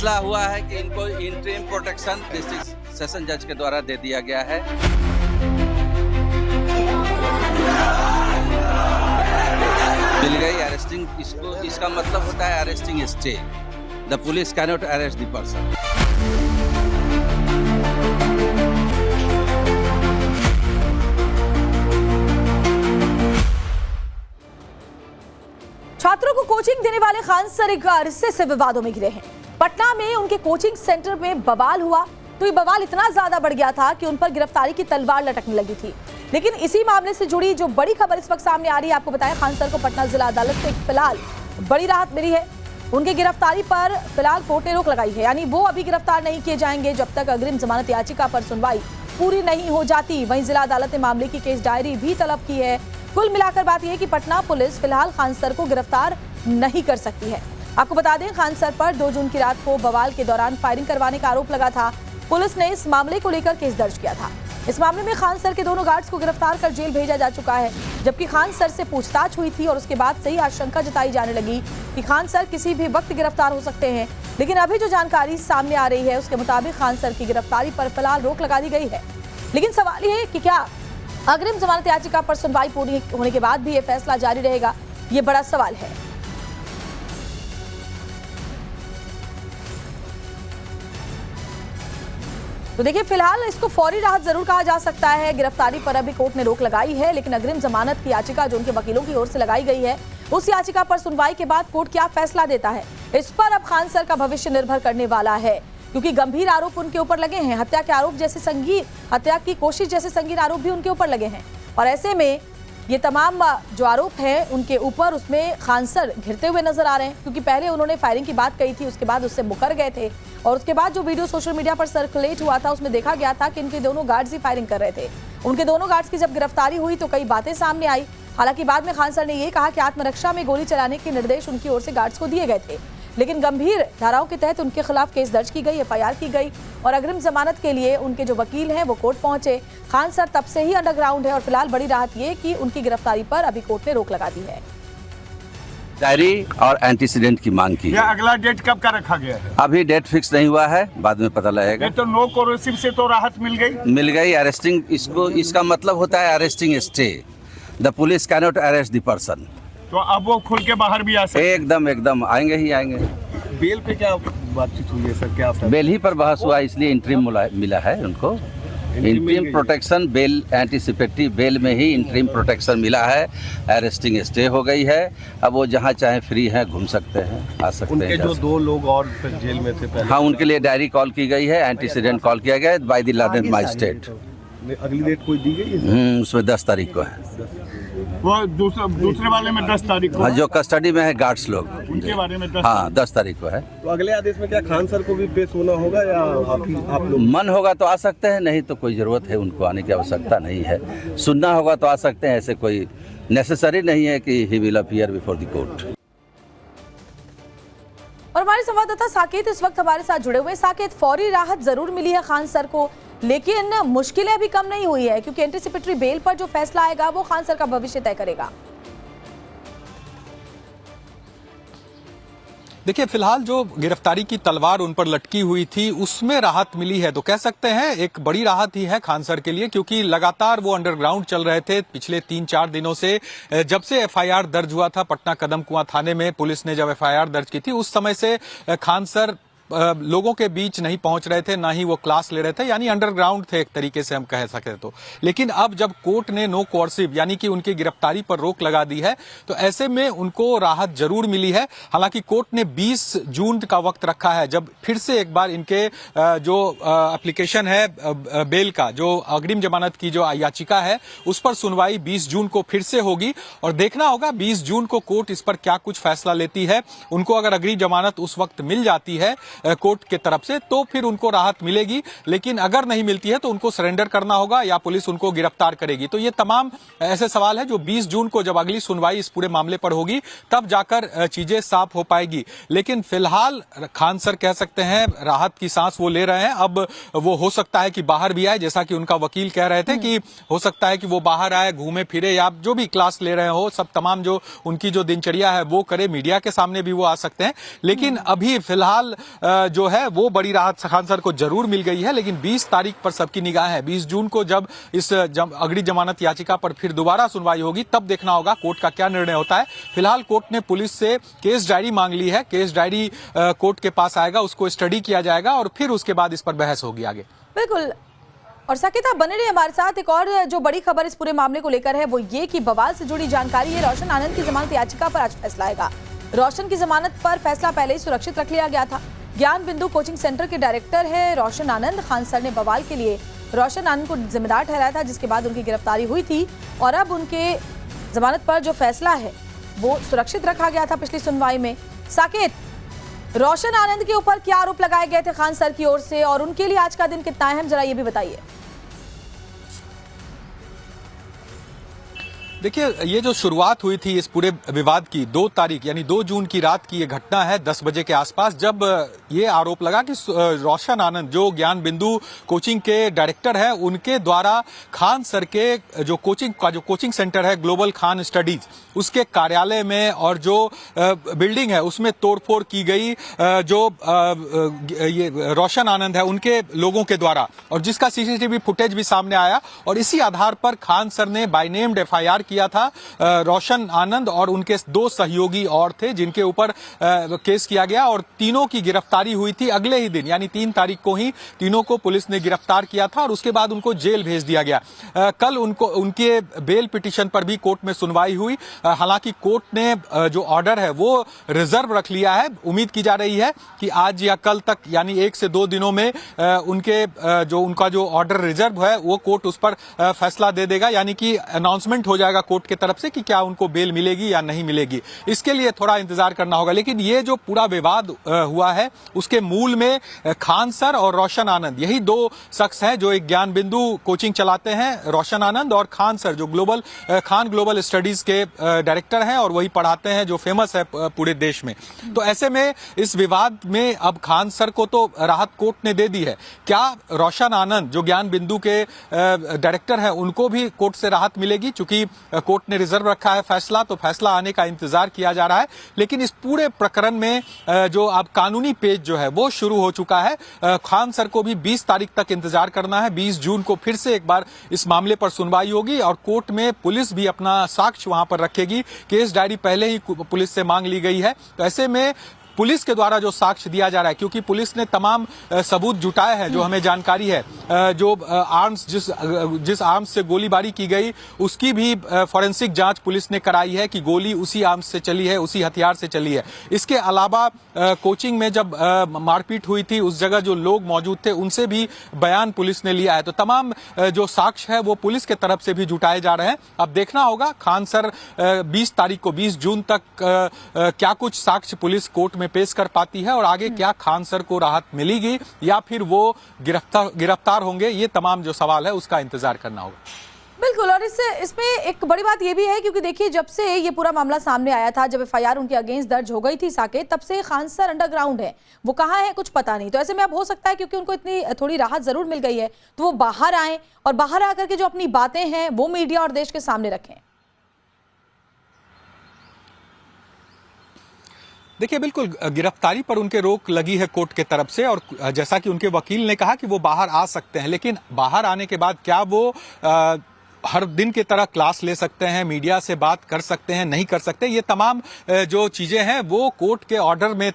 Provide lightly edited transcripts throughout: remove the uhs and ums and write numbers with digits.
फैसला हुआ है कि इनको इंटरिम प्रोटेक्शन डिस्ट्रिक्ट सेशन जज के द्वारा दे दिया गया है। मिल गई अरेस्टिंग, इसका मतलब होता है arresting stay. The police can not arrest the person. छात्रों को कोचिंग देने वाले खान सर एक अरसे से विवादों में घिरे हैं। पटना में उनके कोचिंग सेंटर में बवाल हुआ तो ये बवाल इतना ज्यादा बढ़ गया था कि उन पर गिरफ्तारी की तलवार लटकने लगी थी। लेकिन इसी मामले से जुड़ी जो बड़ी खबर इस वक्त सामने आ रही है, आपको बताएं, खान सर को पटना जिला अदालत से फिलहाल बड़ी राहत मिली है। उनकी गिरफ्तारी पर फिलहाल कोर्ट ने रोक लगाई है, यानी वो अभी गिरफ्तार नहीं किए जाएंगे जब तक अग्रिम जमानत याचिका पर सुनवाई पूरी नहीं हो जाती। वहीं जिला अदालत ने मामले की केस डायरी भी तलब की है। कुल मिलाकर बात यह है कि पटना पुलिस फिलहाल खान सर को गिरफ्तार नहीं कर सकती है। आपको बता दें, खान सर पर 2 जून की रात को बवाल के दौरान फायरिंग करवाने का आरोप लगा था। पुलिस ने इस मामले को लेकर केस दर्ज किया था। इस मामले में खान सर के दोनों गार्ड्स को गिरफ्तार कर जेल भेजा जा चुका है, जबकि खान सर से पूछताछ हुई थी और उसके बाद से ही आशंका जताई जाने लगी कि खान सर किसी भी वक्त गिरफ्तार हो सकते हैं। लेकिन अभी जो जानकारी सामने आ रही है उसके मुताबिक खान सर की गिरफ्तारी पर फिलहाल रोक लगा दी गई है। लेकिन सवाल ये है कि क्या अग्रिम जमानत याचिका पर सुनवाई पूरी होने के बाद भी ये फैसला जारी रहेगा? ये बड़ा सवाल है। तो देखिए, फिलहाल इसको फौरी राहत जरूर कहा जा सकता है। गिरफ्तारी पर अभी कोर्ट ने रोक लगाई है, लेकिन अग्रिम जमानत की याचिका जो उनके वकीलों की ओर से लगाई गई है, उस याचिका पर सुनवाई के बाद कोर्ट क्या फैसला देता है, इस पर अब खान सर का भविष्य निर्भर करने वाला है। क्योंकि गंभीर आरोप उनके ऊपर लगे हैं, हत्या के आरोप जैसे संगीन, हत्या की कोशिश जैसे संगीन आरोप भी उनके ऊपर लगे हैं। और ऐसे में ये तमाम जो आरोप हैं उनके ऊपर, उसमें खान सर घिरते हुए नजर आ रहे हैं। क्योंकि पहले उन्होंने फायरिंग की बात कही थी, उसके बाद उससे मुकर गए थे और उसके बाद जो वीडियो सोशल मीडिया पर सर्कुलेट हुआ था उसमें देखा गया था कि इनके दोनों गार्ड्स ही फायरिंग कर रहे थे। उनके दोनों गार्ड्स की जब गिरफ्तारी हुई तो कई बातें सामने आई। हालांकि बाद में खान सर ने यह कहा कि आत्मरक्षा में गोली चलाने के निर्देश उनकी ओर से गार्ड्स को दिए गए थे, लेकिन गंभीर धाराओं के तहत उनके खिलाफ केस दर्ज की गई, एफआईआर की गई और अग्रिम जमानत के लिए उनके जो वकील हैं वो कोर्ट पहुंचे। खान सर तब से ही अंडरग्राउंड है और फिलहाल बड़ी राहत ये कि उनकी गिरफ्तारी पर अभी कोर्ट ने रोक लगा दी है। डायरी और एंटीसीडेंट की मांग की। अगला डेट कब का रखा गया है? अभी डेट फिक्स नहीं हुआ है, बाद में पता लगेगा। तो नो कोरोसिव से तो राहत मिल गई। अरेस्टिंग, इसका मतलब होता है arresting stay. The police can not arrest the person. तो अब वो खुल के बाहर भी आ सकते? एकदम आएंगे ही आएंगे। बेल पे क्या बातचीत हुई है सर? क्या बेल ही पर बहस हुआ, इसलिए इंटरिम मिला है उनको। Interim protection bail, anticipatory bail में ही इंटरिम प्रोटेक्शन मिला है। अरेस्टिंग स्टे हो गई है। अब वो जहाँ चाहे फ्री हैं, घूम सकते हैं, आ सकते हैं। उनके जो 2 लोग और जेल में थे पहले, हाँ, उनके लिए डायरी कॉल की गई है, एंटीसीडेंट कॉल किया गया है बाय द लर्नेड मजिस्ट्रेट। अगली डेट कोई दी गई है? उसमें 10 तारीख को है। वो दूसरे वाले में 10 तारीख को? हाँ, जो कस्टडी में है गार्ड्स लोग, उनके बारे में 10? हाँ, 10 तारीख को है। तो अगले आदेश में क्या खान सर को भी पेश होना होगा या आप लोग? मन होगा तो आ सकते हैं, नहीं तो कोई जरूरत है उनको आने की आवश्यकता नहीं है। सुनना होगा तो आ सकते हैं, ऐसे कोई नेसेसरी नहीं है कि he will appear before the court. और हमारे संवाददाता साकेत इस वक्त हमारे साथ जुड़े हुए। साकेत, फौरी राहत जरूर मिली है खान सर को, लेकिन मुश्किलें अभी कम नहीं हुई है, क्योंकि एंटीसिपेटरी बेल पर जो फैसला आएगा वो खान सर का भविष्य तय करेगा। देखिए, फिलहाल जो गिरफ्तारी की तलवार उन पर लटकी हुई थी उसमें राहत मिली है, तो कह सकते हैं एक बड़ी राहत ही है खान सर के लिए, क्योंकि लगातार वो अंडरग्राउंड चल रहे थे पिछले 3-4 दिनों से। जब से एफआईआर दर्ज हुआ था पटना कदम कुआं थाने में, पुलिस ने जब एफआईआर दर्ज की थी उस समय से खान सर लोगों के बीच नहीं पहुंच रहे थे, ना ही वो क्लास ले रहे थे, यानी अंडरग्राउंड थे एक तरीके से हम कह सकते तो। लेकिन अब जब कोर्ट ने नो कोर्सिव यानी कि उनकी गिरफ्तारी पर रोक लगा दी है, तो ऐसे में उनको राहत जरूर मिली है। हालांकि कोर्ट ने 20 जून का वक्त रखा है, जब फिर से एक बार इनके जो एप्लीकेशन है बेल का, जो अग्रिम जमानत की जो याचिका है उस पर सुनवाई 20 जून को फिर से होगी और देखना होगा 20 जून को कोर्ट इस पर क्या कुछ फैसला लेती है। उनको अगर अग्रिम जमानत उस वक्त मिल जाती है कोर्ट के तरफ से तो फिर उनको राहत मिलेगी, लेकिन अगर नहीं मिलती है तो उनको सरेंडर करना होगा या पुलिस उनको गिरफ्तार करेगी। तो ये तमाम ऐसे सवाल है जो 20 जून को जब अगली सुनवाई इस पूरे मामले पर होगी तब जाकर चीजें साफ हो पाएगी। लेकिन फिलहाल खान सर कह सकते हैं राहत की सांस वो ले रहे हैं। अब वो हो सकता है कि बाहर भी आए, जैसा कि उनका वकील कह रहे थे कि हो सकता है कि वो बाहर आए, घूमे फिरे या जो भी क्लास ले रहे हो, सब तमाम जो उनकी जो दिनचर्या है वो करे, मीडिया के सामने भी वो आ सकते हैं। लेकिन अभी फिलहाल जो है वो बड़ी राहत खान सर को जरूर मिल गई है, लेकिन 20 तारीख पर सबकी निगाह है। 20 जून को जब इस अगड़ी जमानत याचिका पर फिर दोबारा सुनवाई होगी, तब देखना होगा कोर्ट का क्या निर्णय होता है। फिलहाल कोर्ट ने पुलिस से केस डायरी मांग ली है। केस डायरी कोर्ट के पास आएगा, उसको स्टडी किया जाएगा और फिर उसके बाद इस पर बहस होगी आगे। बिल्कुल। और साकेत, आप बने रहिए हमारे साथ। एक और जो बड़ी खबर इस पूरे मामले को लेकर है वो ये कि बवाल से जुड़ी जानकारी है। रोशन आनंद की जमानत याचिका पर आज फैसला आएगा। रोशन की जमानत पर फैसला पहले ही सुरक्षित रख लिया गया था। ज्ञान बिंदु कोचिंग सेंटर के डायरेक्टर है रोशन आनंद। खान सर ने बवाल के लिए रोशन आनंद को जिम्मेदार ठहराया था, जिसके बाद उनकी गिरफ्तारी हुई थी और अब उनके जमानत पर जो फैसला है वो सुरक्षित रखा गया था पिछली सुनवाई में। साकेत, रोशन आनंद के ऊपर क्या आरोप लगाए गए थे खान सर की ओर से और उनके लिए आज का दिन कितना अहम, जरा ये भी बताइए। देखिए, ये जो शुरुआत हुई थी इस पूरे विवाद की 2 तारीख यानी 2 जून की रात की ये घटना है 10 बजे के आसपास, जब ये आरोप लगा कि रोशन आनंद जो ज्ञान बिंदु कोचिंग के डायरेक्टर है, उनके द्वारा खान सर के जो कोचिंग सेंटर है ग्लोबल खान स्टडीज, उसके कार्यालय में और जो बिल्डिंग है उसमें तोड़फोड़ की गई, जो ये रोशन आनंद है उनके लोगों के द्वारा, और जिसका सीसीटीवी फुटेज भी सामने आया। और इसी आधार पर खान सर ने बाय नेम्ड एफआईआर किया था। रोशन आनंद और उनके 2 सहयोगी और थे जिनके ऊपर केस किया गया और तीनों की गिरफ्तारी हुई थी अगले ही दिन यानी 3 तारीख को ही तीनों को पुलिस ने गिरफ्तार किया था और उसके बाद उनको जेल भेज दिया गया। कल उनके बेल पिटीशन पर भी कोर्ट में सुनवाई हुई। हालांकि कोर्ट ने जो ऑर्डर है वो रिजर्व रख लिया है। उम्मीद की जा रही है कि आज या कल तक यानी 1 से 2 दिनों में उनका जो ऑर्डर रिजर्व है वो कोर्ट उस पर फैसला दे देगा, यानी कि अनाउंसमेंट हो जाएगा कोर्ट की तरफ से कि क्या उनको बेल मिलेगी या नहीं मिलेगी। इसके लिए थोड़ा इंतजार करना होगा। लेकिन ये जो पूरा विवाद हुआ है उसके मूल में खान सर और रोशन आनंद, यही 2 शख्स हैं जो एक ज्ञान बिंदु कोचिंग चलाते हैं। रोशन आनंद और खान सर जो खान ग्लोबल स्टडीज के डायरेक्टर हैं और वही पढ़ाते हैं, जो फेमस है पूरे देश में। तो ऐसे में इस विवाद में अब खान सर को तो राहत कोर्ट ने दे दी है, क्या रोशन आनंद जो ज्ञान बिंदु के डायरेक्टर हैं उनको भी कोर्ट से राहत मिलेगी? चूंकि कोर्ट ने रिजर्व रखा है फैसला, तो फैसला आने का इंतजार किया जा रहा है। लेकिन इस पूरे प्रकरण में जो अब कानूनी पेज जो है वो शुरू हो चुका है। खान सर को भी 20 तारीख तक इंतजार करना है। 20 जून को फिर से एक बार इस मामले पर सुनवाई होगी और कोर्ट में पुलिस भी अपना साक्ष्य वहां पर रखेगी। केस डायरी पहले ही पुलिस से मांग ली गई है। तो ऐसे में पुलिस के द्वारा जो साक्ष्य दिया जा रहा है, क्योंकि पुलिस ने तमाम सबूत जुटाए हैं, जो हमें जानकारी है, जो आर्म्स जिस आर्म्स से गोलीबारी की गई उसकी भी फॉरेंसिक जांच पुलिस ने कराई है कि गोली उसी आर्म्स से चली है, उसी हथियार से चली है। इसके अलावा कोचिंग में जब मारपीट हुई थी उस जगह जो लोग मौजूद थे उनसे भी बयान पुलिस ने लिया है। तो तमाम जो साक्ष्य है वो पुलिस के तरफ से भी जुटाए जा रहे हैं। अब देखना होगा खान सर 20 तारीख को 20 जून तक क्या कुछ साक्ष्य पुलिस कोर्ट में पेश कर पाती है और आगे क्या खान सर को राहत मिलेगी या फिर वो गिरफ्तार होंगे। ये तमाम जो सवाल है उसका इंतजार करना होगा। बिल्कुल। और इसमें एक बड़ी बात ये भी है क्योंकि देखिए जब से ये पूरा मामला सामने आया था, जब एफआईआर उनके अगेंस्ट दर्ज हो गई थी साकेत, तब से खान सर अंडरग्राउंड है, वो कहाँ है कुछ पता नहीं। तो ऐसे में अब हो सकता है क्योंकि उनको इतनी थोड़ी राहत जरूर मिल गई है तो वो बाहर आए और बाहर आकर के जो अपनी बातें हैं वो मीडिया और देश के सामने रखें। देखिए, बिल्कुल गिरफ्तारी पर उनके रोक लगी है कोर्ट के तरफ से और जैसा कि उनके वकील ने कहा कि वो बाहर आ सकते हैं, लेकिन बाहर आने के बाद क्या वो हर दिन की तरह क्लास ले सकते हैं, मीडिया से बात कर सकते हैं, नहीं कर सकते, ये तमाम जो चीजें हैं वो कोर्ट के ऑर्डर में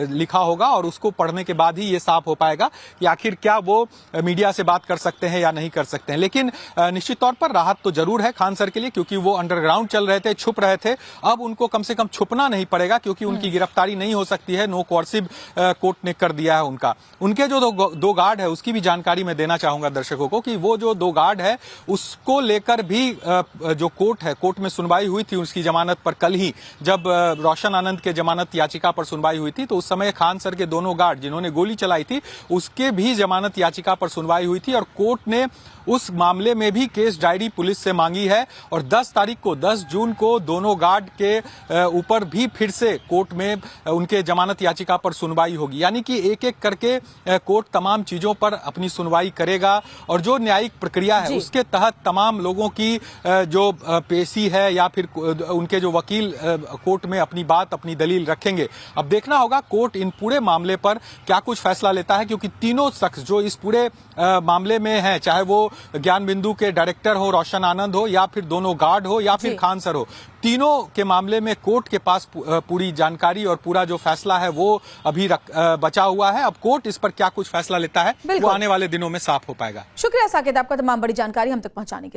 लिखा होगा और उसको पढ़ने के बाद ही ये साफ हो पाएगा कि आखिर क्या वो मीडिया से बात कर सकते हैं या नहीं कर सकते हैं। लेकिन निश्चित तौर पर राहत तो जरूर है खान सर के लिए, क्योंकि वो अंडरग्राउंड चल रहे थे, छुप रहे थे। अब उनको कम से कम छुपना नहीं पड़ेगा क्योंकि उनकी गिरफ्तारी नहीं हो सकती है। नो कोर्सिव कोर्ट ने कर दिया है उनका। उनके जो 2 गार्ड है उसकी भी जानकारी मैं देना चाहूंगा दर्शकों को कि वो जो 2 गार्ड है उसको लेकर भी जो कोर्ट है, कोर्ट में सुनवाई हुई थी उसकी जमानत पर। कल ही जब रोशन आनंद के जमानत याचिका पर सुनवाई हुई थी तो उस समय खान सर के दोनों गार्ड जिन्होंने गोली चलाई थी उसके भी जमानत याचिका पर सुनवाई हुई थी और कोर्ट ने उस मामले में भी केस डायरी पुलिस से मांगी है और 10 जून को दोनों गार्ड के ऊपर भी फिर से कोर्ट में उनके जमानत याचिका पर सुनवाई होगी। यानी कि एक करके कोर्ट तमाम चीजों पर अपनी सुनवाई करेगा और जो न्यायिक प्रक्रिया है उसके तहत तहत तमाम लोगों की जो पेशी है या फिर उनके जो वकील कोर्ट में अपनी बात, अपनी दलील रखेंगे। अब देखना होगा कोर्ट इन पूरे मामले पर क्या कुछ फैसला लेता है, क्योंकि तीनों शख्स जो इस पूरे मामले में हैं, चाहे वो ज्ञान बिंदु के डायरेक्टर हो रोशन आनंद हो या फिर दोनों गार्ड हो या फिर खान सर हो, तीनों के मामले में कोर्ट के पास पूरी जानकारी और पूरा जो फैसला है वो अभी बचा हुआ है। अब कोर्ट इस पर क्या कुछ फैसला लेता है वो आने वाले दिनों में साफ हो पाएगा। शुक्रिया साकेत आपका तमाम बड़ी जानकारी हम तक पहुंचाने के लिए।